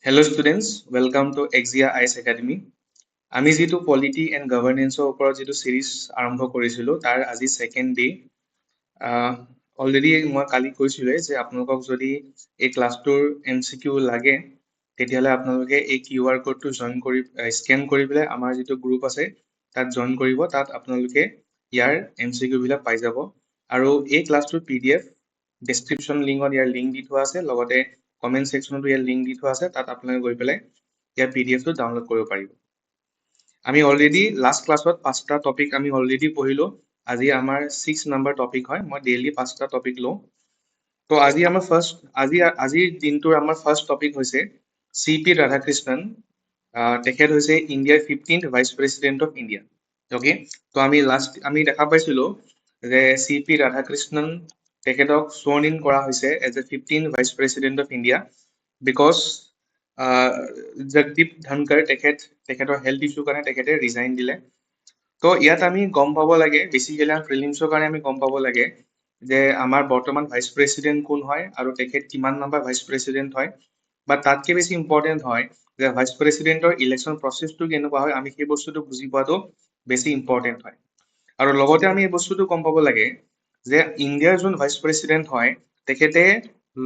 Hello students, welcome to Exia IS Academy. আমি যিটো polity and গভৰ্নেন্সৰ ওপৰত যিটো চিৰিজ আৰম্ভ কৰিছিলোঁ তাৰ আজি ছেকেণ্ড ডে। অলৰেডি মই কালি কৈছিলোঁৱে যে আপোনালোকক যদি এই ক্লাছটোৰ MCQ লাগে তেতিয়াহ'লে আপোনালোকে এই QR কোডটো স্কেন কৰি পেলাই আমাৰ যিটো গ্ৰুপ আছে তাত জইন কৰিব। তাত আপোনালোকে ইয়াৰ MCQ বিলাক পাই যাব আৰু এই ক্লাছটোৰ PDF ডেছক্ৰিপশ্যন লিংকত ইয়াৰ লিংক দি থোৱা আছে, লগতে কমেণ্ট ছেকশ্যনতো ইয়াৰ লিংক দি থোৱা আছে, তাত আপোনালোকে গৈ পেলাই ইয়াৰ PDFটো ডাউনলোড কৰিব পাৰিব। আমি অলৰেডি লাষ্ট ক্লাছত 5টা টপিক আমি অলৰেডি পঢ়িলো। আজি আমাৰ 6 নম্বৰ টপিক হয়। মই ডেইলি 5টা টপিক লওঁ। তো আজি আমাৰ আজিৰ দিনটোৰ আমাৰ ফাৰ্ষ্ট টপিক হৈছে CP ৰাধাকৃষ্ণন। তেখেত হৈছে ইণ্ডিয়াৰ 15th vice president of India. Okay, তো আমি দেখা পাইছিলো যে CP ৰাধাকৃষ্ণন তেখেতক স্বৰ্ণ ইন কৰা হৈছে as a 15th vice president of India because Jagdeep Dhankhar তেখেতৰ হেল্থ ইছ্যুৰ কাৰণে তেখেতে ৰিজাইন দিলে। তো ইয়াত আমি গম পাব লাগে, বেচিকেলি প্ৰিলিমছৰ কাৰণে আমি গম পাব লাগে যে আমাৰ বৰ্তমান ভাইচ প্ৰেচিডেণ্ট কোন হয় আৰু তেখেত কিমান নম্বৰ ভাইচ প্ৰেচিডেণ্ট হয়, বা তাতকৈ বেছি ইম্পৰ্টেণ্ট হয় যে ভাইচ প্ৰেচিডেণ্টৰ ইলেকশ্যন প্ৰচেছটো কেনেকুৱা হয়, আমি সেই বস্তুটো বুজি পোৱাটো বেছি ইম্পৰ্টেণ্ট হয়। আৰু লগতে আমি এই বস্তুটো গম পাব লাগে যে ইণ্ডিয়াৰ যোন ভাইচ প্ৰেচিডেণ্ট হয় তেখেতে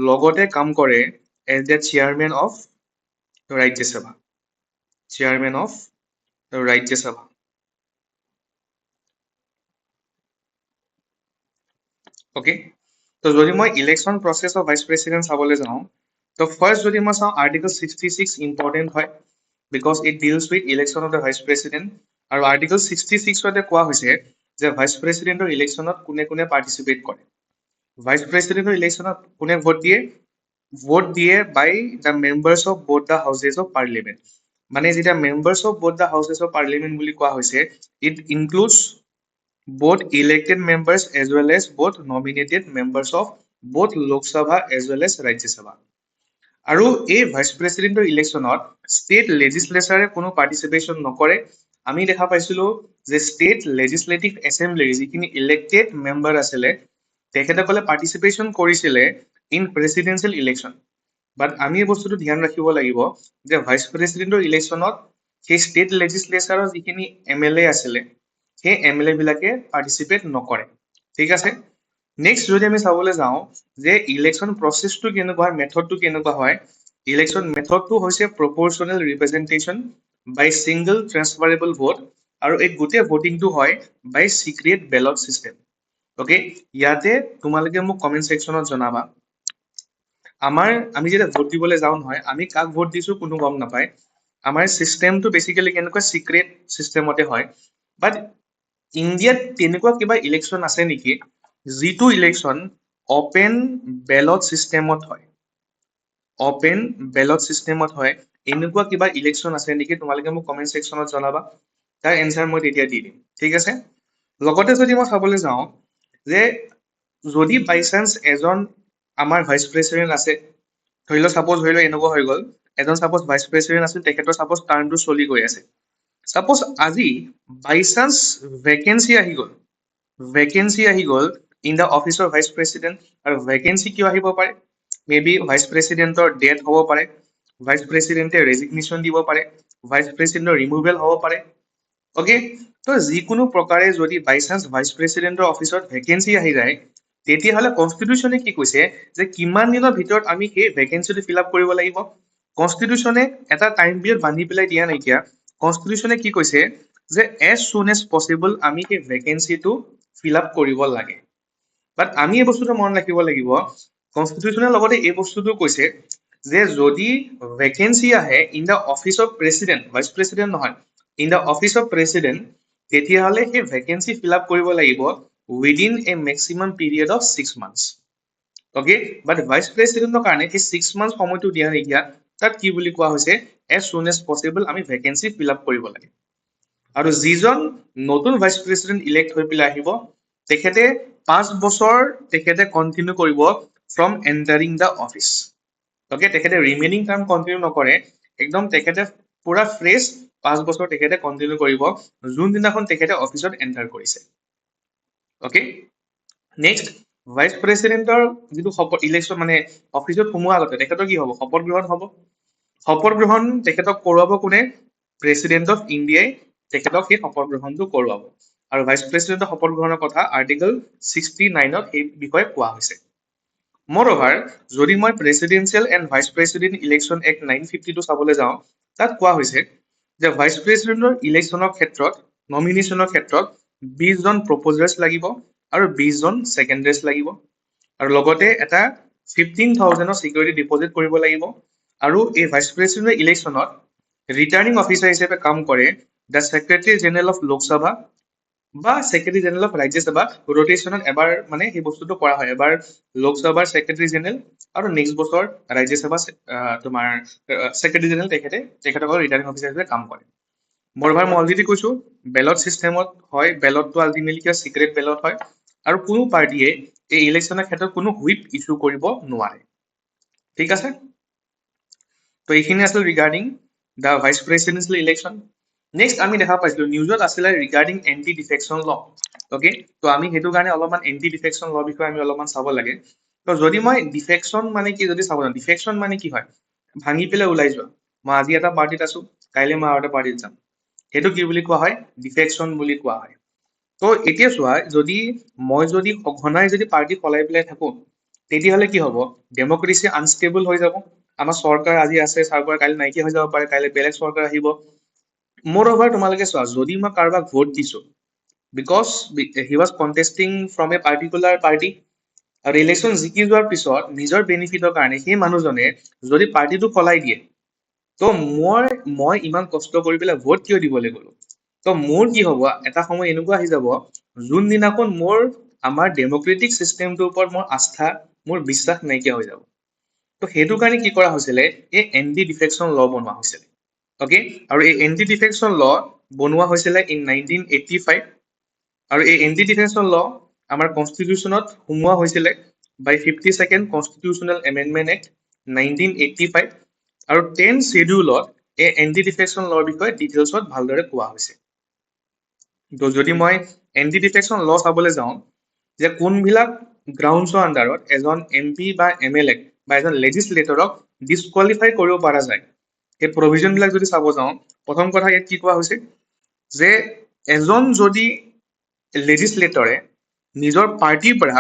লগতে কাম কৰে as the chairman of Rajya Sabha. Chairman of Rajya Sabha. Okay, তো যদি মই election process of vice president চাবলৈ যাওঁ, তো ফাৰ্ষ্ট যদি মই চাওঁ আৰ্টিকল 66 ইম্পৰ্টেণ্ট হয় because it deals with election of the vice president. আৰু আৰ্টিকল 66তে কোৱা হৈছে যে ভাইচ প্ৰেচিডেণ্টৰ ইলেকশ্যনত কোনে কোনে পাৰ্টিচিপেট কৰে। ভাইচ প্ৰেচিডেণ্টৰ ইলেকশ্যনত কোনে ভোট দিয়ে? ভোট দিয়ে by the members of both the houses of parliament. মানে যেতিয়া members of both the houses of parliament বুলি কোৱা হৈছে, it includes both elected members as well as both nominated members of both Lok Sabha as well as Rajya Sabha. আৰু এই vice প্ৰেচিডেণ্টৰ ইলেকশ্যনত state লেজিছলেচাৰে কোনো participation নকৰে। আমি দেখা পাইছিলো যে ষ্টেট লেজিছলেটিভ এছেম্বলিৰ যিখিনি ইলেক্টেড মেম্বাৰ আছিলে তেখেতসকলে পাৰ্টিচিপেশ্যন কৰিছিলে ইন প্ৰেচিডেঞ্চিয়েল ইলেকশ্যন। বাট আমি এই বস্তুটো ধ্যান ৰাখিব লাগিব যে ভাইচ প্ৰেচিডেণ্টৰ ইলেকশ্যনত সেই ষ্টেট লেজিছলেচাৰৰ যিখিনি MLA আছিলে সেই MLA বিলাকে পাৰ্টিচিপেট নকৰে। ঠিক আছে, নেক্সট যদি আমি চাবলৈ যাওঁ যে ইলেকশ্যন প্ৰচেছটো কেনেকুৱা হয়, মেথডটো কেনেকুৱা হয়। ইলেকশ্যন মেথডটো হৈছে প্ৰপৰ্চনেল ৰিপ্ৰেজেণ্টেশ্যন বাই ছিংগল ট্ৰেন্সফাৰেবল ভোট, আৰু এই গোটেই ভোটিংটো হয় বাই চিক্ৰেট বেলট চিষ্টেম। অ'কে, ইয়াতে তোমালোকে মোক কমেণ্ট ছেকশ্যনত জনাবা আমি যেতিয়া ভোট দিবলৈ যাওঁ নহয়, আমি কাক ভোট দিছো কোনো গম নাপায়। আমাৰ চিষ্টেমটো বেচিকেলি কেনেকুৱা চিক্ৰেট চিষ্টেমতে হয়। বাট ইণ্ডিয়াত তেনেকুৱা কিবা ইলেকশ্যন আছে নেকি যিটো ইলেকশ্যন অপেন বেলট চিষ্টেমত হয়? অপেন বেলট চিষ্টেমত হয়, এনেকুৱা কিবা ইলেকশ্যন আছে নেকি? তোমালোকে মোক কমেণ্ট ছেকশ্যনত জনাবা, তাৰ এনচাৰ মই তেতিয়া দি দিম। ঠিক আছে, লগতে যদি মই চাবলৈ যাওঁ যে যদি বাই চান্স এজন আমাৰ ভাইচ প্ৰেচিডেণ্ট আছে, ধৰি লওক এনেকুৱা হৈ গ'ল, এজন চাপ'জ ভাইচ প্ৰেচিডেণ্ট আছিল, তেখেতৰ চাপ'জ টাৰ্মটো চলি গৈ আছে। চাপ'জ আজি বাই চান্স ভেকেঞ্চি আহি গ'ল in the office of vice president. আৰু ভেকেঞ্চি কিয় আহিব পাৰে? মে বি ভাইচ প্ৰেচিডেণ্টৰ ডেথ হ'ব পাৰে, ভাইচ প্ৰেচিডেণ্টে ৰেজিগনেশ্যন দিব পাৰে, ভাইচ প্ৰেচিডেণ্টৰ ৰিমুভেল হ'ব পাৰে। অ'কে, তো যিকোনো প্ৰকাৰে যদি বাই চান্স ভাইচ প্ৰেচিডেণ্টৰ অফিচত ভেকেঞ্চি আহি যায়, তেতিয়াহ'লে কনষ্টিটিউশ্যনে কি কৈছে যে কিমান দিনৰ ভিতৰত আমি সেই ভেকেঞ্চিটো ফিল আপ কৰিব লাগিব। কনষ্টিটিউশ্যনে এটা টাইম পিৰিয়ড বান্ধি পেলাই দিয়া নাইকিয়া। কনষ্টিটিউশ্যনে কি কৈছে যে এজ চুন এজ পচিবল আমি সেই ভেকেঞ্চিটো ফিল আপ কৰিব লাগে। বাট আমি এই বস্তুটো মনত ৰাখিব লাগিব, কনষ্টিটিউশ্যনৰ লগতে এই বস্তুটো কৈছে যে যদি ভেকেঞ্চি আহে in the office of president, vice president নহয়, in the office of president, তেতিয়াহ'লে সেই ভেকেঞ্চি ফিল আপ কৰিব লাগিব within a maximum period of 6 months। Okay, but vice প্ৰেচিডেণ্টৰ কাৰণে সেই 6 months সময়টো দিয়া নাইকিয়া। তাত কি বুলি কোৱা হৈছে এজ চুন এজ পচিবল আমি ভেকেঞ্চি ফিল আপ কৰিব লাগে। আৰু যিজন নতুন ভাইচ প্ৰেচিডেণ্ট ইলেক্ট হৈ পেলাই আহিব, তেখেতে 5 বছৰ তেখেতে কণ্টিনিউ কৰিব from entering the office. Okay, তেখেতে ৰিমেইনিং টাৰ্ম কণ্টিনিউ নকৰে, একদম তেখেতে পুৰা ফ্ৰেছ 5 বছৰ তেখেতে কণ্টিনিউ কৰিব যোনদিনাখন তেখেতে অফিচত এণ্টাৰ কৰিছে। অ'কে, নেক্সট ভাইচ প্ৰেচিডেণ্টৰ যিটো ইলেকশ্যন মানে অফিচত সোমোৱাৰ আগতে তেখেতৰ কি হ'ব? শপত গ্ৰহণ হ'ব। শপত গ্ৰহণ তেখেতক কৰোৱাব কোনে? প্ৰেচিডেণ্ট অফ ইণ্ডিয়াই তেখেতক সেই শপত গ্ৰহণটো কৰোৱাব। আৰু ভাইচ প্ৰেচিডেণ্টৰ শপত গ্ৰহণৰ কথা আৰ্টিকল 69ত এই বিষয়ে কোৱা হৈছে। মোৰঅভাৰ যদি মই presidential and vice president election act 952 চাবলৈ যাওঁ, তাত কোৱা হৈছে যে ভাইচ প্ৰেচিডেন্টৰ ইলেকশ্যনৰ ক্ষেত্ৰত নমিনেশ্যনৰ ক্ষেত্ৰত 20 জন প্ৰপ'জাৰ্ছ লাগিব আৰু 20 জন ছেকেণ্ডাৰ্ছ লাগিব, আৰু লগতে এটা 15,000 চিকিউৰিটি ডিপজিট কৰিব লাগিব। আৰু এই ভাইচ প্ৰেচিডেন্ট ইলেকশ্যনত ৰিটাৰ্ণিং অফিচাৰ হিচাপে কাম কৰে the secretary general of Lok Sabha বা ছেক্ৰেটাৰী জেনেৰেল অফ ৰাজ্যসভা। ৰোটেশ্যনত এবাৰ মানে সেই বস্তুটো কৰা হয়, এবাৰ লোকসভাৰ ছেক্ৰেটাৰী জেনেৰেল আৰু নেক্সট বছৰ ৰাজ্যসভা তোমাৰ ছেক্ৰেটাৰী জেনেৰেল তেখেতসকল ৰিটাৰ্ণিং অফিচাৰ হিচাপে কাম কৰে। মোৰভাৰ মই অলৰেডি কৈছো বেলট চিষ্টেমত হয়, বেলটটো আল্টিমেটলি চিক্ৰেট বেলট হয়, আৰু কোনো পাৰ্টিয়ে এই ইলেকশ্যনৰ ক্ষেত্ৰত কোনো হুইপ ইছ্যু কৰিব নোৱাৰে। ঠিক আছে, তো এইখিনি আছিল regarding the vice presidential election. Next আমি দেখা পাইছিলো নিউজত আছিলে ৰিগাৰ্ডিং এণ্টি ডিফেকশ্যন ল। অ'কে, তো আমি সেইটো কাৰণে অলপমান এণ্টি ডিফেকশ্যন ল বিষয়ে আমি অলপমান চাব লাগে। তো যদি মই ডিফেকশ্যন মানে কি যদি চাব যাওঁ, ডিফেকশ্যন মানে কি হয়? ভাঙি পেলাই ওলাই যোৱা। মই আজি এটা পাৰ্টিত আছো, কাইলৈ মই আৰু এটা পাৰ্টিত যাম, সেইটো কি বুলি কোৱা হয়? ডিফেকশ্যন বুলি কোৱা হয়। তো এতিয়া চোৱা, মই যদি সঘনাই যদি পাৰ্টি সলাই পেলাই থাকো, তেতিয়াহ'লে কি হ'ব? ডেমক্ৰেচি আনষ্টেবল হৈ যাব। আমাৰ চৰকাৰ আজি আছে, চৰকাৰ কাইলৈ নাইকিয়া হৈ যাব পাৰে, কাইলৈ বেলেগ চৰকাৰ আহিব। মোৰঅভাৰ তোমালোকে চোৱা, যদি মই কাৰোবাক ভোট দিছো because he was contesting from a particular party, আৰু ইলেকশ্যন জিকি যোৱাৰ পিছত নিজৰ বেনিফিটৰ কাৰণে সেই মানুহজনে যদি পাৰ্টিটো সলাই দিয়ে, তো মই ইমান কষ্ট কৰি পেলাই ভোট কিয় দিবলৈ গ'লো? তো মোৰ কি হ'ব? এটা সময় এনেকুৱা আহি যাব যোনদিনাখন আমাৰ ডেমক্ৰেটিক চিষ্টেমটোৰ ওপৰত মোৰ আস্থা, মোৰ বিশ্বাস নাইকিয়া হৈ যাব। তো সেইটো কাৰণে কি কৰা হৈছিলে? এই এণ্টি ডিফেকশ্যন ল বনোৱা হৈছিলে। অ'কে, আৰু এই এণ্টি ডিফেকশ্যন ল বনোৱা হৈছিলে ইন 1985, আৰু এই এণ্টি ডিফেকশ্যন ল আমাৰ কনষ্টিটিউশ্যনত সোমোৱা হৈছিলে বাই 52nd কনষ্টিটিউশ্যনেল এমেণ্ডমেণ্ট এক্ট 1985, আৰু 10 শ্বেডিউলত এই এণ্টি ডিফেকশ্যন লৰ বিষয়ে ডিটেইলছত ভালদৰে কোৱা হৈছে। তো যদি মই এণ্টি ডিফেকশ্যন ল চাবলৈ যাওঁ, যে কোনবিলাক গ্ৰাউণ্ডছৰ আণ্ডাৰত এজন MP বা MLA বা এজন লেজিছলেটৰক ডিছকুৱালিফাই কৰিব পৰা যায়, সেই প্ৰভিজনবিলাক যদি চাব যাওঁ, প্ৰথম কথা ইয়াত কি কোৱা হৈছে যে এজন যদি লেজিছলেটৰে নিজৰ পাৰ্টিৰ পৰা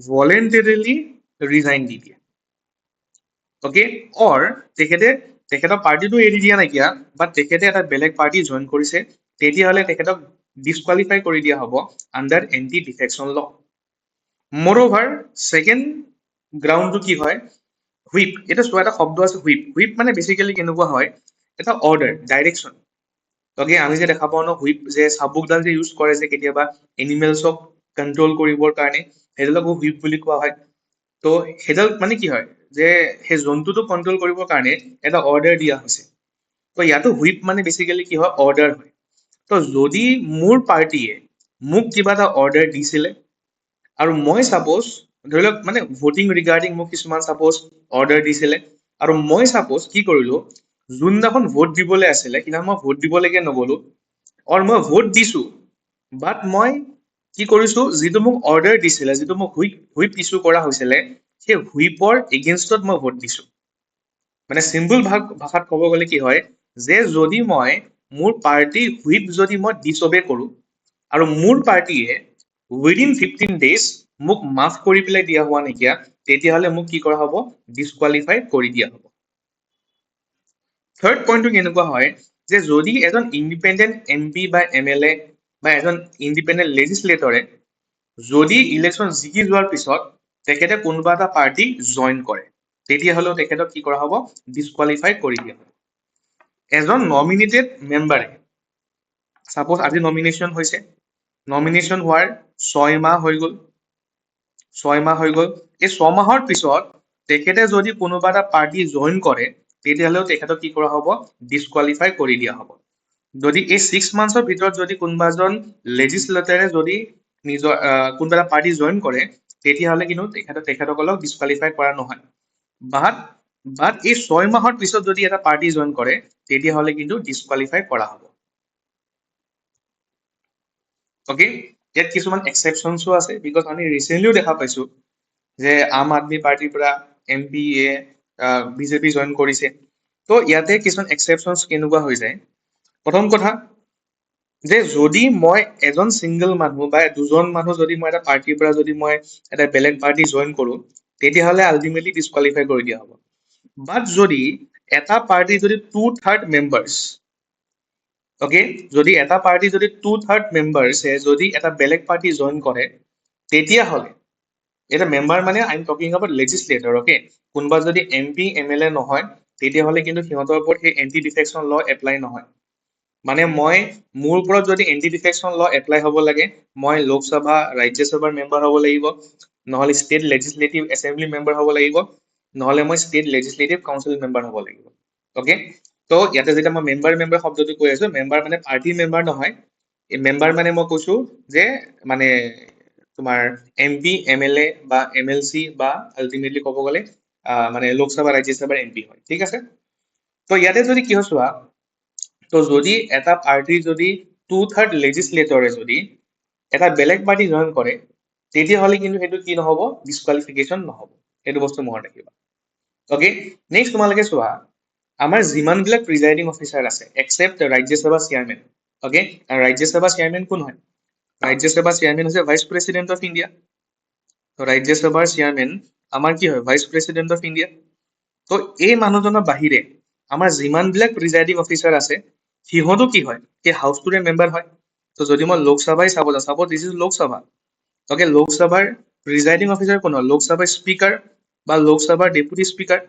ভলেণ্টেৰিলি ৰিজাইন দি দিয়ে, অ'কে, অৰ তেখেতৰ পাৰ্টিটো এৰি দিয়া নাইকিয়া, বা তেখেতে এটা বেলেগ পাৰ্টি জইন কৰিছে, তেতিয়াহ'লে তেখেতক ডিছকুৱালিফাই কৰি দিয়া হ'ব আণ্ডাৰ এণ্টি ডিফেকশ্যন ল। মোৰঅভাৰ ছেকেণ্ড গ্ৰাউণ্ডটো কি হয়? হুইপ। এটা চোৱা, এটা শব্দ আছে হুইপ। হুইপ মানে বেচিকেলি কেনেকুৱা হয়? এটা অৰ্ডাৰ, ডাইৰেকশ্যন। অ'কে, আমি যে দেখা পাওঁ ন হুইপ, যে চাবুকডাল যে ইউজ কৰে যে কেতিয়াবা এনিমেলছক কণ্ট্ৰল কৰিবৰ কাৰণে, সেইডালকো হুইপ বুলি কোৱা হয়। তো সেইডাল মানে কি হয়? যে সেই জন্তুটো কণ্ট্ৰল কৰিবৰ কাৰণে এটা অৰ্ডাৰ দিয়া হৈছে। তো ইয়াতো হুইপ মানে বেচিকেলি কি হয়? অৰ্ডাৰ হয়। তো যদি মোৰ পাৰ্টিয়ে মোক কিবা এটা অৰ্ডাৰ দিছিলে, আৰু মই চাপ'জ ধৰি লওক মানে ভোটিং ৰিগাৰ্ডিং মোক কিছুমান চাপ'জ অৰ্ডাৰ দিছিলে, আৰু মই চাপ'জ কি কৰিলো, যোনদিনাখন ভোট দিবলৈ আছিলে সেইদিনাখন মই ভোট দিবলৈকে নগলো, অৰ মই ভোট দিছো, বাট মই কি কৰিছো, যিটো মোক অৰ্ডাৰ দিছিলে, যিটো মোক হুইপ ইছ্যু কৰা হৈছিলে, সেই হুইপৰ এগেইনষ্টত মই ভোট দিছো। মানে চিম্পল ভাষাত ক'ব গ'লে কি হয়, যে যদি মই মোৰ পাৰ্টি হুইপ যদি মই ডিছঅবে কৰো, আৰু মোৰ পাৰ্টিয়ে উইদিন 15 days মোক মাফ কৰি পেলাই দিয়া হোৱা নাইকিয়া, তেতিয়াহ'লে মোক কি কৰা হ'ব? ডিছকুৱালিফাই কৰি দিয়া হ'ব। থাৰ্ড পইণ্টটো কেনেকুৱা হয়, যে যদি এজন ইণ্ডিপেণ্ডেণ্ট MP বা MLA বা এজন ইণ্ডিপেণ্ডেণ্ট লেজিছলেটৰে যদি ইলেকশ্যন জিকি যোৱাৰ পিছত তেখেতে কোনোবা এটা পাৰ্টি জইন কৰে, তেতিয়াহ'লেও তেখেতক কি কৰা হ'ব? ডিছকুৱালিফাই কৰি দিয়া হ'ব। এজন নমিনেটেড মেম্বাৰে চাপ'জ আজি নমিনেশ্যন হৈছে, নমিনেশ্যন হোৱাৰ 6 মাহ হৈ গ'ল, 6 মাহ হৈ গ'ল, এই 6 মাহৰ পিছত তেখেতে যদি কোনোবা এটা পাৰ্টি জইন কৰে, তেতিয়াহ'লেও তেখেতক কি কৰা হ'ব? ডিছকুৱালিফাই কৰি দিয়া হ'ব। যদি এই 6 মান্থছৰ ভিতৰত যদি কোনোবা এজন লেজিছলেটৰে যদি নিজৰ কোনোবা এটা পাৰ্টি জইন কৰে, তেতিয়াহ'লে কিন্তু তেখেতসকলক ডিছকুৱালিফাই কৰা নহয়। বাট এই 6 মাহৰ পিছত যদি এটা পাৰ্টি জইন কৰে, তেতিয়াহ'লে কিন্তু ডিছকুৱালিফাই কৰা হ'ব। অ'কে, ইয়াত কিছুমান এক্সেপশ্যনছো আছে, বিকজ আমি ৰিচেণ্টলিও দেখা পাইছো যে আম আদমি পাৰ্টিৰ পৰা MP বিজেপি জইন কৰিছে, তো ইয়াতে কিছুমান এক্সেপশ্যনছ কেনেকুৱা হৈ যায় প্ৰথম কথা যে যদি মই এজন সিংগল মানুহ বা দুজন মানুহ যদি মই এটা পাৰ্টিৰ পৰা যদি মই এটা বেলেগ পাৰ্টি জইন কৰো তেতিয়াহ'লে আল্টিমেটলি ডিছকুৱালিফাই কৰি দিয়া হ'ব বাট যদি এটা পাৰ্টি যদি 2/3 মেম্বাৰ্ছ ওকে যদি এটা পাৰ্টি যদি 2/3 মেম্বাৰ্ছে যদি এটা বেলেগ পাৰ্টি জইন কৰে তেতিয়াহ'লে এটা মেম্বাৰ মানে I am talking about legislator okay কোনোবা যদি MP MLA নহয় তেতিয়াহ'লে কিন্তু সিহঁতৰ ওপৰত সেই এণ্টি ডিফেকশ্যন ল এপ্লাই নহয় মানে মই মোৰ ওপৰত যদি এণ্টি ডিফেকশ্যন ল এপ্লাই হ'ব লাগে মই লোকসভা ৰাজ্যসভাৰ মেম্বাৰ হ'ব লাগিব নহ'লে ষ্টেট লেজিছলেটিভ এছেম্বলি মেম্বাৰ হ'ব লাগিব নহ'লে মই ষ্টেট লেজিছলেটিভ কাউন্সিল মেম্বাৰ হ'ব লাগিব ওকে তো ইয়াতে যেতিয়া মই মেম্বাৰ শব্দটো কৈ আছো মেম্বাৰ মানে পাৰ্টিৰ মেম্বাৰ নহয় এই মেম্বাৰ মানে মই কৈছো যে মানে তোমাৰ MP MLA বা MLC বা আল্টিমেটলি ক'ব গ'লে মানে লোকসভা ৰাজ্যসভাৰ MP হয় ঠিক আছে তো ইয়াতে যদি কি হয় চোৱা তো যদি এটা পাৰ্টি যদি 2/3 লেজিছলেটৰে যদি এটা বেলেগ পাৰ্টি জইন কৰে তেতিয়াহ'লে কিন্তু সেইটো কি নহ'ব ডিছকুৱালিফিকেশ্যন নহ'ব সেইটো বস্তু মনত ৰাখিবা ওকে নেক্সট তোমালোকে চোৱা আমাৰ যিমানবিলাক প্ৰিজাইডিং অফিচাৰ আছে এক্সেপ্ট ৰাজ্যসভা চেয়াৰমেন ওকে আৰু ৰাজ্যসভা চেয়াৰমেন কোন হয় ৰাজ্যসভা চেয়াৰমেন হৈছে ভাইচ প্ৰেচিডেণ্ট অফ ইণ্ডিয়া ৰাজ্যসভাৰ চেয়াৰমেন আমাৰ কি হয় ভাইচ প্ৰেচিডেণ্ট অফ ইণ্ডিয়া তো এই মানুহজনৰ বাহিৰে আমাৰ যিমানবিলাক প্ৰিজাইডিং অফিচাৰ আছে সিহঁতো কি হয় সেই হাউচটোৰে মেম্বাৰ হয় তো যদি মই লোকসভাই চাব যাওঁ চাব দিছ ইজ লোকসভা ওকে লোকসভাৰ প্ৰিজাইডিং অফিচাৰ কোন হয় লোকসভাৰ স্পীকাৰ বা লোকসভাৰ ডেপুটি স্পীকাৰ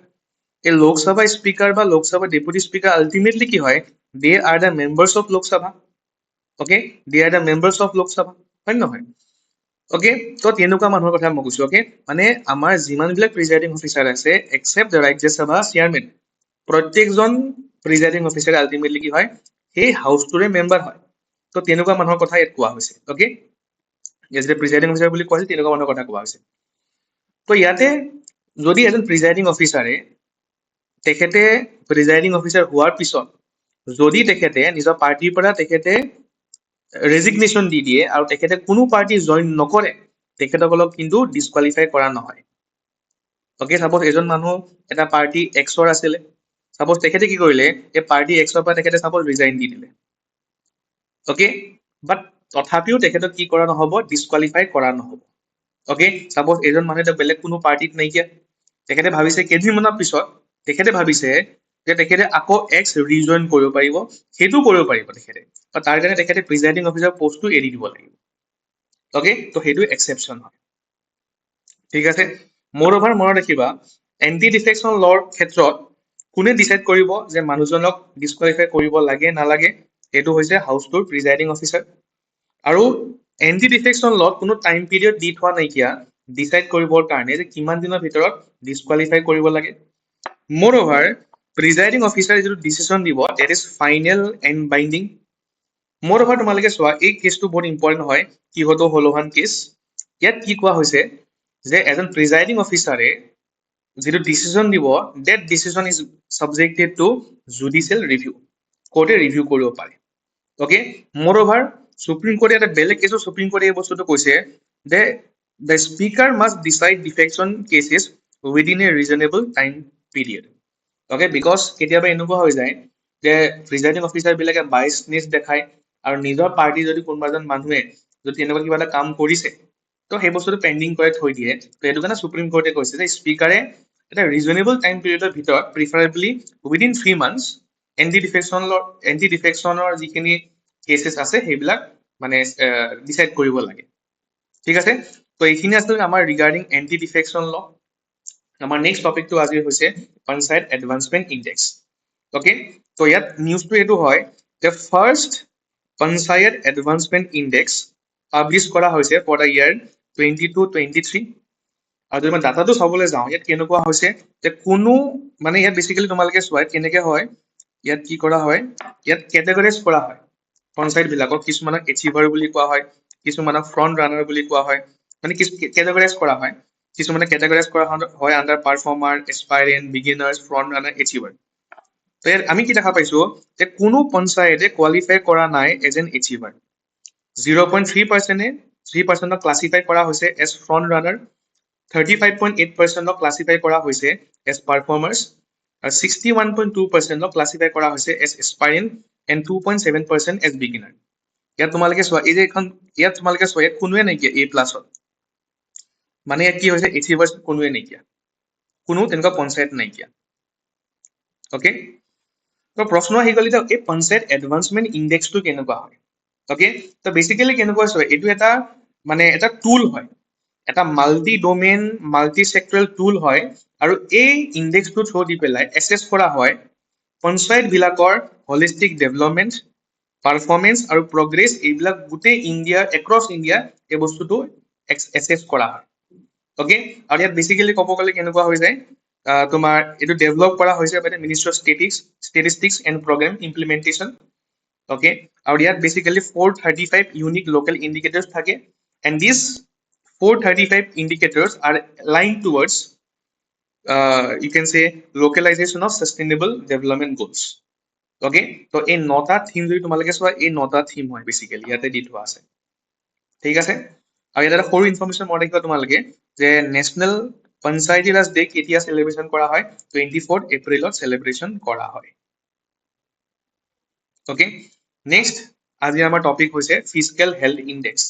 এই লোকসভা স্পীকাৰ বা লোকসভা ডেপুটি স্পীকাৰ আল্টিমেটলি কি হয় they are the members of Lok Sabha okay they are the members of Lok Sabha হয় নহয় ওকে তো তেনেকুৱা মানুহৰ কথা মই কৈছো ওকে মানে আমাৰ যিমানবিলাক প্ৰিজাইডিং অফিচাৰ আছে এক্সেপ্ট ৰাজ্যসভা চেয়াৰমেন প্ৰত্যেকজন প্ৰিজাইডিং অফিচাৰে আল্টিমেটলি কি হয় সেই হাউচটোৰে মেম্বাৰ হয় তো তেনেকুৱা মানুহৰ কথা ইয়াত কোৱা হৈছে ওকে যেতিয়া প্ৰিজাইডিং অফিচাৰ বুলি কোৱা হৈছে তেনেকুৱা মানুহৰ কথা কোৱা হৈছে তো ইয়াতে যদি এজন প্ৰিজাইডিং অফিচাৰে তেখেতে প্ৰিজাইডিং অফিচাৰ হোৱাৰ পিছত যদি তেখেতে নিজৰ পাৰ্টিৰ পৰা তেখেতে ৰেজিগনেশ্যন দি দিয়ে আৰু তেখেতে কোনো পাৰ্টি জইন নকৰে তেখেতসকলক কিন্তু ডিছকুৱালিফাই কৰা নহয় ওকে চাপ'জ এজন মানুহ এটা পাৰ্টি এক্সৰ আছিলে চাপ'জ তেখেতে কি কৰিলে এই পাৰ্টি এক্সৰ পৰা তেখেতে চাপ'জ ৰিজাইন দি দিলে ওকে বাট তথাপিও তেখেতক কি কৰা নহ'ব ডিছকুৱালিফাই কৰা নহ'ব ওকে চাপ'জ এজন মানুহ এটা বেলেগ কোনো পাৰ্টিত নাইকিয়া তেখেতে ভাবিছে কেইদিনমানৰ পিছত তেখেতে ভাবিছে যে তেখেতে আকৌ এক্স ৰিজইন কৰিব পাৰিব সেইটো কৰিব পাৰিব তেখেতে তাৰ কাৰণে তেখেতে প্ৰিজাইডিং অফিচাৰ পষ্টটো এৰি দিব লাগিব ওকে তো সেইটো এক্সেপশ্যন হয় ঠিক আছে মোৰ অভাৰ মনত ৰাখিবা এণ্টি ডিফেকশ্যন লৰ ক্ষেত্ৰত কোনে ডিচাইড কৰিব যে মানুহজনক ডিছকুৱালিফাই কৰিব লাগে নালাগে সেইটো হৈছে হাউচটোৰ প্ৰিজাইডিং অফিচাৰ আৰু এণ্টি ডিফেকশ্যন লত কোনো টাইম পিৰিয়ড দি থোৱা নাইকিয়া ডিচাইড কৰিবৰ কাৰণে যে কিমান দিনৰ ভিতৰত ডিছকুৱালিফাই কৰিব লাগে মোৰ অভাৰ প্ৰিজাইডিং অফিচাৰে যিটো ডিচিশ্যন দিব that is final and binding moreover তোমালোকে চোৱা এই কেছটো বহুত ইম্পৰ্টেণ্ট হয় কিহতো হলোহান কেছ ইয়াত কি কোৱা হৈছে যে এজন প্ৰিজাইডিং অফিচাৰে যিটো ডিচিশ্যন দিব that decision is subjected to judicial review কোৰ্টে ৰিভিউ কৰিব পাৰে ওকে মোৰ অভাৰ সুপ্ৰিম কোৰ্টে এটা বেলেগ কেছত সুপ্ৰিম কোৰ্টে এই বস্তুটো কৈছে যে the speaker must decide defection cases within a reasonable time period okay because কেতিয়াবা এনেকুৱা হৈ যায় যে প্ৰিজাইডিং অফিচাৰ বিলাকে বাইচনেছ দেখায় আৰু নিজৰ পাৰ্টি যদি কোনোবা এজন মানুহে যদি এনেকুৱা কিবা এটা কাম কৰিছে তো সেই বস্তুটো পেণ্ডিং কৰি থৈ দিয়ে তো সেইটো কাৰণে সুপ্ৰিম কোৰ্টে কৈছে যে স্পীকাৰে এটা ৰিজনেবল টাইম পিৰিয়ডৰ ভিতৰত প্ৰিফাৰেবলি উইদিন 3 months এণ্টি ডিফেকশ্যনৰ যিখিনি কেছেছ আছে সেইবিলাক মানে ডিচাইড কৰিব লাগে ঠিক আছে তো এইখিনি আছিল আমাৰ ৰিগাৰ্ডিং এণ্টি ডিফেকশ্যন ল আমাৰ নেক্সট টপিকটো আজি হৈছে পঞ্চায়ত এডভান্সমেণ্ট ইণ্ডেক্স ওকে তো ইয়াত নিউজটো এইটো হয় যে first panchayat advancement index publish কৰা হৈছে ফৰ দ্য ইয়াৰ 22-23 আৰু যদি মই ডাটাটো চাবলৈ যাওঁ ইয়াত কেনেকুৱা হৈছে যে কোনো মানে ইয়াত বেচিকেলি তোমালোকে চোৱা কেনেকৈ হয় ইয়াত কি কৰা হয় ইয়াত কেটেগৰাইজ কৰা হয় পঞ্চায়ত বিলাকক কিছুমানক এচিভাৰ বুলি কোৱা হয় কিছুমানক ফ্ৰণ্ট ৰানাৰ বুলি কোৱা হয় মানে কেটেগৰাইজ কৰা হয় কিছুমানে কেটেগৰাইজ কৰা হয় under performer aspirant beginners front runner achiever তো ইয়াত আমি কি দেখা পাইছো যে কোনো পঞ্চায়তে কোৱালিফাই কৰা নাই এজ এন এচিভাৰ 0.3%ক ক্লাছিফাই কৰা হৈছে এজ ফ্ৰণ্ট ৰানাৰ 35.8%ক ক্লাছিফাই কৰা হৈছে এজ পাৰফৰ্মাৰ্ছ আৰু 61.2% ক্লাছিফাই কৰা হৈছে এজ এছপাইৰেণ্ট এণ্ড 2.7% এজ বিগিনাৰ। ইয়াত তোমালোকে চোৱা এই যে এখন ইয়াত তোমালোকে চোৱা ইয়াত কোনোৱে নাইকিয়া A প্লাছত, মানে ইয়াত কি হৈছে 80% কোনোৱে নাইকিয়া, কোনো তেনেকুৱা পঞ্চায়ত নাইকিয়া। অ'কে, তো প্ৰশ্ন আহি গ'ল এতিয়া এই পঞ্চায়ত এডভান্সমেণ্ট ইণ্ডেক্সটো কেনেকুৱা হয়। অ'কে, তো বেচিকেলি কেনেকুৱা চোৱা এইটো এটা মানে এটা টুল হয়, এটা মাল্টি ডোমেইন মাল্টি চেক্টৰেল টুল হয়, আৰু এই ইণ্ডেক্সটো থ্ৰু দি পেলাই এছেছ কৰা হয় পঞ্চায়তবিলাকৰ হলিষ্টিক ডেভেলপমেণ্ট, পাৰফৰ্মেন্স আৰু প্ৰগ্ৰেছ এইবিলাক গোটেই ইণ্ডিয়া এক্ৰছ ইণ্ডিয়া এই বস্তুটো এছেছ কৰা হয়। অ'কে, আৰু ইয়াত বেচিকেলি ক'ব গ'লে কেনেকুৱা হৈ যায় তোমাৰ এইটো ডেভেলপ কৰা হৈছে by ministry of statistics and programme implementation. Okay, আৰু ইয়াত বেচিকেলি 435 ইউনিক লোকেল ইণ্ডিকেটৰ্ছ থাকে, and this 435 indicators are aligned towards you can say localization of sustainable development goals. Okay, তো এই 9টা থিম যদি তোমালোকে চোৱা এই 9টা থিম হয় বেচিকেলি ইয়াতে দি থোৱা আছে। ঠিক আছে, আৰু ইয়াত এটা সৰু ইনফৰমেশ্যন মই দেখিবা তোমালোকে যে নেশ্যনেল পঞ্চায়তী ৰাজ ডে কেতিয়া চেলিব্ৰেশ্যন কৰা হয়, 24 এপ্ৰিলত চেলিব্ৰেশ্যন কৰা হয়। অ'কে, নেক্সট আজি আমাৰ টপিক হৈছে ফিজিকেল হেল্থ ইণ্ডেক্স।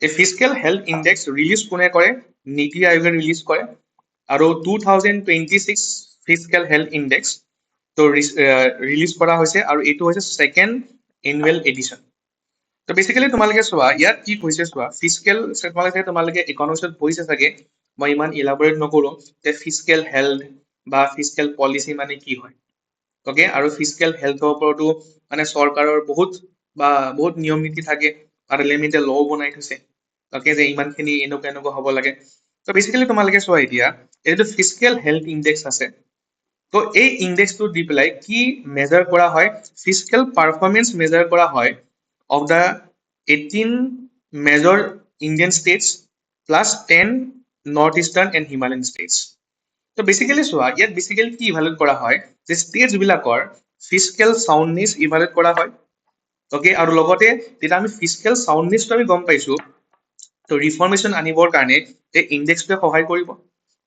এই ফিজিকেল হেল্থ ইণ্ডেক্স ৰিলিজ কোনে কৰে, নীতি আয়োগে ৰিলিজ কৰে, আৰু 2026 ফিজিকেল হেল্থ ইণ্ডেক্স তো ৰিলিজ কৰা হৈছে, আৰু এইটো হৈছে ছেকেণ্ড এনুৱেল এডিশ্যন। তো বেচিকেলি তোমালোকে চোৱা ইয়াত কি হৈছে চোৱা ফিজিকেল তোমালোকে ইকনমিক্সত পঢ়িছে চাগে, মই ইমান ইলাবৰেট নকৰোঁ যে ফিজিকেল হেল্থ বা ফিজিকেল পলিচি মানে কি হয়। অ'কে, আৰু ফিজিকেল হেল্থৰ ওপৰতো মানে চৰকাৰৰ বহুত নিয়ম নীতি থাকে, পাৰ্লিয়ামেণ্টে ল বনাই থৈছে। অ'কে, যে ইমানখিনি এনেকুৱা হ'ব লাগে। তো বেচিকেলি তোমালোকে চোৱা এতিয়া এইটো ফিজিকেল হেল্থ ইণ্ডেক্স আছে, তো এই ইণ্ডেক্সটো দি পেলাই কি মেজাৰ কৰা হয়, ফিজিকেল পাৰফৰ্মেন্স মেজাৰ কৰা হয় of the 18 major Indian states plus 10 north eastern and Himalayan states. তো বেচিকেলি চোৱা ইয়াত বেচিকেলি কি ইভালুৱেট কৰা হয় যে ষ্টেটছ বিলাকৰ ফিজিকেল চাউণ্ডনেছ ইভালুৱেট কৰা হয়। অ'কে, আৰু লগতে যেতিয়া আমি ফিজিকেল চাউণ্ডনেছটো আমি গম পাইছো, তো ৰিফৰ্মেশ্যন আনিবৰ কাৰণে এই ইণ্ডেক্সটোৱে সহায় কৰিব,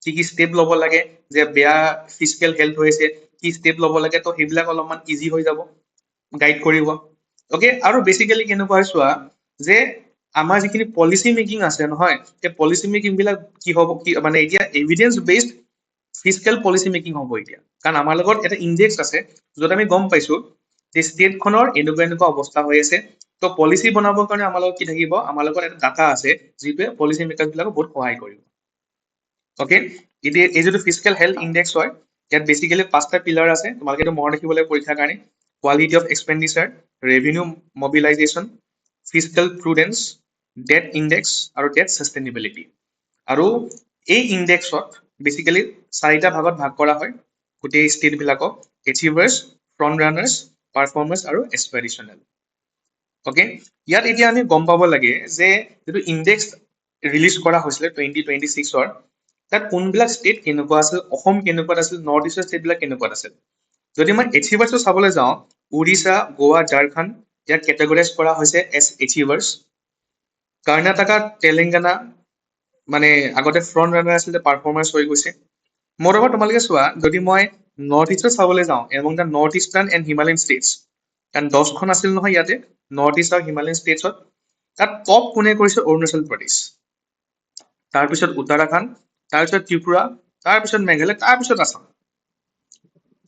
কি ষ্টেপ ল'ব লাগে, যে বেয়া ফিজিকেল হেল্থ হৈছে কি ষ্টেপ ল'ব লাগে, তো সেইবিলাক অলপমান ইজি হৈ যাব, গাইড কৰিব। অ'কে, আৰু বেচিকেলি কেনেকুৱা হয় চোৱা যে আমাৰ যিখিনি পলিচি মেকিং আছে নহয়, সেই পলিচি মেকিং বিলাক কি হ'ব, কি মানে এতিয়া evidence based physical policy making হ'ব এতিয়া, কাৰণ আমাৰ লগত এটা ইণ্ডেক্স আছে য'ত আমি গম পাইছো যে ষ্টেটখনৰ এনেকুৱা অৱস্থা হৈ আছে, তো পলিচি বনাবৰ কাৰণে আমাৰ লগত কি থাকিব, আমাৰ লগত এটা ডাটা আছে যিটোৱে পলিচি মেকাৰ্ছ বিলাকক বহুত সহায় কৰিব। অ'কে, এতিয়া এই যিটো ফিজিকেল হেল্থ ইণ্ডেক্স হয় ইয়াত বেচিকেলি 5টা পিলাৰ আছে, তোমালোকে এইটো মনত ৰাখিবলৈ পৰীক্ষাৰ কাৰণে, quality of expenditure, revenue mobilisation, physical prudence, debt index আৰু ডেট ছাষ্টেইনেবিলিটি। আৰু এই ইণ্ডেক্সত বেচিকেলি 4টা ভাগত ভাগ কৰা হয় গোটেই ষ্টেট বিলাকক, এচিভাৰ্ছ, ফ্ৰণ্ট ৰানাৰ্ছ, পাৰফৰ্মাৰ্ছ আৰু এছপিৰেশ্যনেল। অ'কে, ইয়াত এতিয়া আমি গম পাব লাগে যে যিটো ইণ্ডেক্স ৰিলিজ কৰা হৈছিলে 2026-ৰ, তাত কোনবিলাক ষ্টেট কেনেকুৱা আছিল, অসম কেনেকুৱা আছিল, নৰ্থ ইষ্টৰ ষ্টেটবিলাক কেনেকুৱা আছিল। যদি মই এচিভাৰ্ছটো চাবলৈ যাওঁ, উৰিষ্যা, গোৱা, ঝাৰখণ্ড ইয়াক কেটেগৰাইজ কৰা হৈছে এজ এচিভাৰ্ছ। কৰ্ণাটকা, তেলেংগানা মানে আগতে ফ্ৰণ্ট ৰানাৰ আছিলে, পাৰফৰ্মাৰ্ছ হৈ গৈছে। মোৰবা তোমালোকে চোৱা যদি মই নৰ্থ ইষ্টত চাবলৈ যাওঁ, among the north eastern and Himalayan states, কাৰণ 10খন আছিল নহয় ইয়াতে নৰ্থ ইষ্ট আৰু হিমালয়ান ষ্টেটছত, তাত টপ কোনে কৰিছে, অৰুণাচল প্ৰদেশ, তাৰপিছত উত্তৰাখণ্ড, তাৰপিছত ত্ৰিপুৰা, তাৰপিছত মেঘালয়, তাৰপিছত আসাম।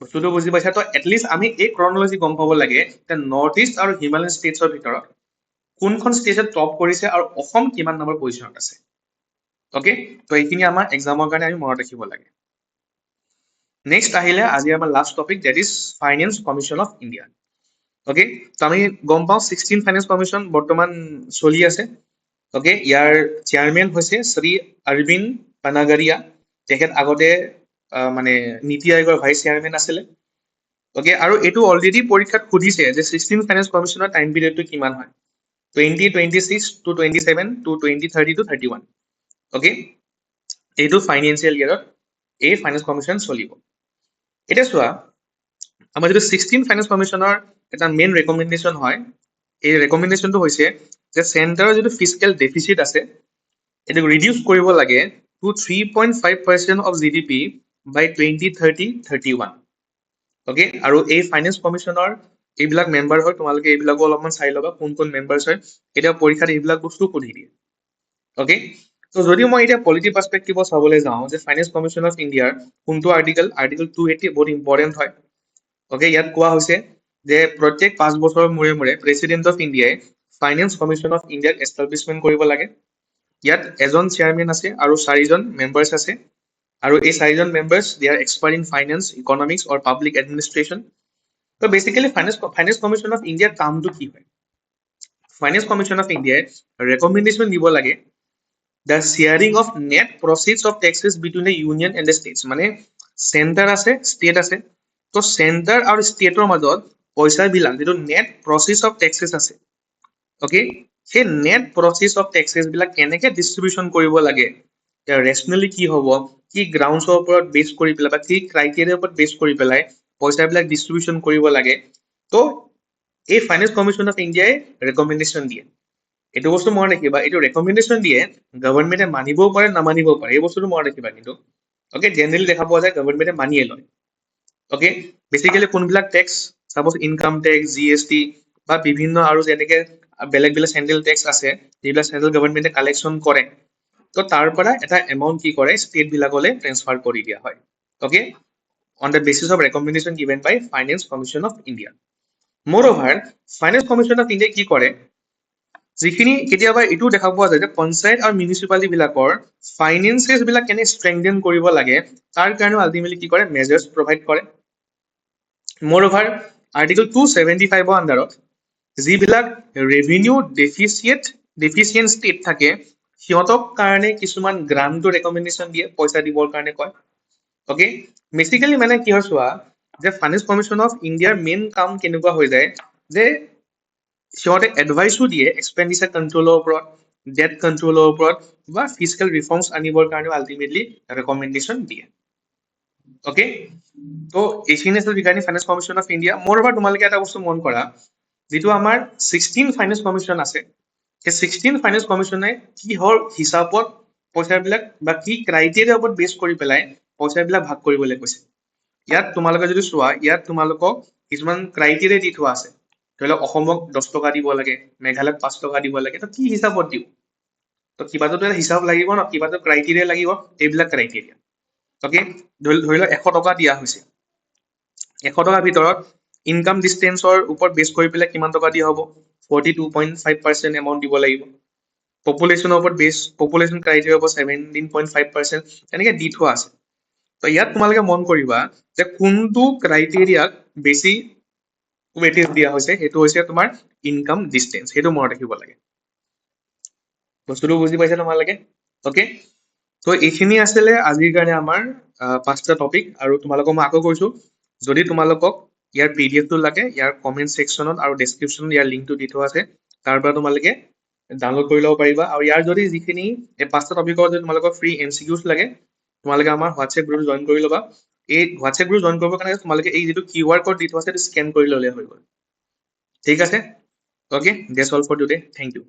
বস্তুটো বুজি পাইছা, তো এটলিষ্ট আমি এই ক্ৰনলজি গম পাব লাগে যে নৰ্থ ইষ্ট আৰু হিমালয়ান ষ্টেটছৰ ভিতৰত কোনখন ষ্টেটত টপ কৰিছে আৰু অসম কিমান নম্বৰ পজিশ্যনত আছে। অ'কে, তো এইখিনি আমাৰ এক্সামৰ কাৰণে আমি মনত ৰাখিব লাগে। নেক্সট আহিলে আজি আমাৰ last topic, that is finance commission of India. Okay, তো আমি গম পাওঁ 16 ফাইনেন্স কমিশ্যন বৰ্তমান চলি আছে। অ'কে, ইয়াৰ চেয়াৰমেন হৈছে শ্ৰী অৰবিন্দ পানাগৰিয়া, তেখেত আগতে মানে নীতি আয়োগৰ ভাইচ চেয়াৰমেন আছিলে। অ'কে, আৰু এইটো অলৰেডি পৰীক্ষাত সুধিছে যে 16 ফাইনেন্স কমিশ্যনৰ টাইম পিৰিয়ডটো কিমান হয়, 2026 to 27 to 2030 to 31। অ'কে, এইটো ফাইনেন্সিয়েল ইয়েৰত এই ফাইনেন্স কমিশ্যন চলিব। এতিয়া চোৱা আমাৰ যিটো 16 ফাইনেন্স কমিশ্যনৰ এটা মেইন ৰেকমেণ্ডেশ্যন হয়, এই ৰেকমেণ্ডেশ্যনটো হৈছে যে চেণ্টাৰৰ যিটো ফিজিকেল ডেফিচিট আছে এইটো ৰিডিউচ কৰিব লাগে to 3.5% of GDP by 2030-31। Okay আৰু এই ফাইনেন্স কমিশনৰ এইবিলাক মেম্বাৰ হয় তোমালোকে এইবিলাকো অলপমান চাই ল'বা কোন কোন মেম্বাৰ্ছ হয় এতিয়া পৰীক্ষাত এইবিলাক বস্তু সুধি দিয়ে ওকে তো যদি মই এতিয়া পলিটি পাৰ্সপেক্টিভত চাবলৈ যাওঁ যে ফাইনেন্স কমিশন অফ ইণ্ডিয়াৰ কোনটো আৰ্টিকল 280 বহুত ইম্পৰ্টেণ্ট হয় ওকে ইয়াত কোৱা হৈছে যে প্ৰত্যেক 5 বছৰৰ মূৰে মূৰে প্ৰেসিডেন্ট অফ ইণ্ডিয়াই ফাইনেন্স কমিশন অফ ইণ্ডিয়াক এষ্টাব্লিছমেণ্ট কৰিব লাগে ইয়াত এজন চেয়াৰমেন আছে আৰু 4জন মেম্বাৰ্ছ আছে আৰু এই 4জন members they are expert in finance economics or public administration তো বেসিক্যালি ফাইনেন্স কমিশন অফ ইণ্ডিয়াৰ কামটো কি হয় ফাইনেন্স কমিশন অফ ইণ্ডিয়াই ৰেকমেণ্ডেশ্যন দিব লাগে the sharing of net proceeds of taxes between the union and the states মানে centre আছে ষ্টেট আছে তো চেণ্টাৰ আৰু ষ্টেটৰ মাজত পইচা বিলাক যেটো নেট প্ৰচিডছ অফ টেক্সেছ আছে ওকে সেই নেট প্ৰচিডছ অফ টেক্সেছ বিলাক কেনেকে ডিস্ট্ৰিবিউশন কৰিব লাগে ৰেশনেলি কি হ'ব কি গ্ৰাউণ্ডছৰ ওপৰত বেছ কৰি পেলাই বা কি ক্ৰাইটেৰিয়াৰ ওপৰত বেছ কৰি পেলাই পইচা বিলাক ডিস্ট্ৰিবিউশন কৰিব লাগে তো এই ফাইনেন্স কমিশন অফ ইণ্ডিয়াই ৰেকমেণ্ডেশ্যন দিয়ে এইটো বস্তু মনত ৰাখিবা এইটো ৰেকমেণ্ডেশ্যন দিয়ে গভৰ্ণমেণ্টে মানিবও পাৰে নামানিবও পাৰে এই বস্তুটো মনত ৰাখিবা কিন্তু ওকে জেনেৰেলি দেখা পোৱা যায় গভৰ্ণমেণ্টে মানিয়ে লয় ওকে বেসিক্যালি কোনবিলাক tax suppose income tax GST বা বিভিন্ন আৰু যেনেকে বেলেগ বেলেগ চেন্ট্ৰেল টেক্স আছে যিবিলাক চেন্ট্ৰেল গভৰ্ণমেণ্টে কালেকশ্যন কৰে তো তাৰ পৰা এটা এমাউণ্ট কি কৰে ষ্টেট বিলাকলৈ ট্ৰান্সফাৰ কৰি দিয়া হয় okay on the basis of recommendation given by Finance Commission of India. Moreover, Finance Commission of India কি কৰে যিখিনি কেতিয়াবা এটো দেখা পোৱা যায় যে পঞ্চায়ত আৰু মিউনিচিপালিটি বিলাকৰ ফাইনেন্সেস বিলাক কেনে ষ্ট্ৰেংথেন কৰিব লাগে তাৰ কাৰণে আলটিমেটলি কি কৰে মেজাৰ্স প্ৰভাইড কৰে মোৰওভাৰ আৰ্টিকল 275 ৰ আন্ডাৰত যিবিলাক ৰেভিনিউ ডেফিচিয়েন্ট ষ্টেট থাকে সিহঁতক কাৰণে কিছুমান গ্ৰান্টৰ ৰেকমেণ্ডেশ্যন দিয়ে পইচা দিবৰ কাৰণে কয় ওকে বেসিক্যালি মানে কি হয় চোৱা যে ফাইনেন্স কমিশন অফ ইণ্ডিয়াৰ মেইন কাম কেনেকুৱা হৈ যায় যে সিহঁতে এডভাইসও দিয়ে এক্সপেণ্ডিচাৰ কণ্ট্ৰলৰ ওপৰত ডেট কণ্ট্ৰলৰ ওপৰত বা ফিস্কেল ৰিফৰ্মছ আনিবৰ কাৰণে আলটিমেটলি ৰেকমেণ্ডেশ্যন দিয়ে ওকে তো এইখিনি আছিল regarding finance commission of India মোৰ এবাৰ তোমালোকে এটা বস্তু মন কৰা যেটো আমাৰ 16 ফাইনেন্স কমিশন আছে সেই 16 ফাইনেন্স কমিশনে কিহৰ হিচাপত পইচাবিলাক বা কি ক্ৰাইটেৰিয়াৰ ওপৰত বেছ কৰি পেলাই পইচাবিলাক ভাগ কৰিবলৈ কৈছে ইয়াত তোমালোকে যদি চোৱা ইয়াত তোমালোকক কিছুমান ক্ৰাইটেৰিয়া দি থোৱা আছে ধৰি লওক অসমক 10 টকা দিব লাগে মেঘালয়ক 5 টকা দিব লাগে তো কি হিচাপত দিও তো কিবাটো এটা হিচাপ লাগিব ন কিবাটো ক্ৰাইটেৰিয়া লাগিব এইবিলাক ক্ৰাইটেৰিয়া ওকে ধৰি লওক 100 টকা দিয়া হৈছে 100 টকাৰ ভিতৰত ইনকাম ডিস্টেন্সৰ ওপৰত বেছ কৰি পেলাই কিমান টকা দিয়া হ'ব 42.5% এমাউন্ট দিব লাগিব পপুলেশ্যনৰ ওপৰত বেছ পপুলেশ্যন ক্ৰাইটেৰিয়া হ'ব 17.5% এনেকে দি থোৱা আছে তো ইয়াত তোমালোকে মন কৰিবা যে কোনটো ক্ৰাইটেৰিয়াক বেছি ৱেটেজ দিয়া হৈছে হেতু হৈছে তোমাৰ ইনকাম ডিস্টেন্স হেতু মনত ৰাখিব লাগে বস্তুটো বুজি পাইছা তোমালোকে ওকে তো এইখিনি আছিল আজিৰ কাৰণে আমাৰ পাঁচটা টপিক আৰু তোমালোকক মই আকৌ কৈছো যদি তোমালোকক ইয়াৰ পিডিএফ টো লাগে ইয়াৰ কমেন্ট সেকশনত আৰু ডেসক্ৰিপশনত ইয়াৰ লিংকটো দি থোৱা আছে তাৰ পৰা তোমালোকে ডাউনলোড কৰি ল'ব পাৰিবা আৰু ইয়াৰ যদি যিখিনি এই পাঁচটা টপিকৰ যদি তোমালোকৰ ফ্ৰী এমসিকিউজ লাগে তোমালোকে আমাৰ হোৱাটছএপ গ্ৰুপ জয়েন কৰি ল'বা এই হোৱাটছএপ গ্ৰুপ জয়েন কৰিবৰ কাৰণে তোমালোকে এই যেটো কিউআৰ কোড দি থোৱা আছে স্ক্যান কৰি ল'লে হৈ গ'ল ঠিক আছে okay that's all for today thank U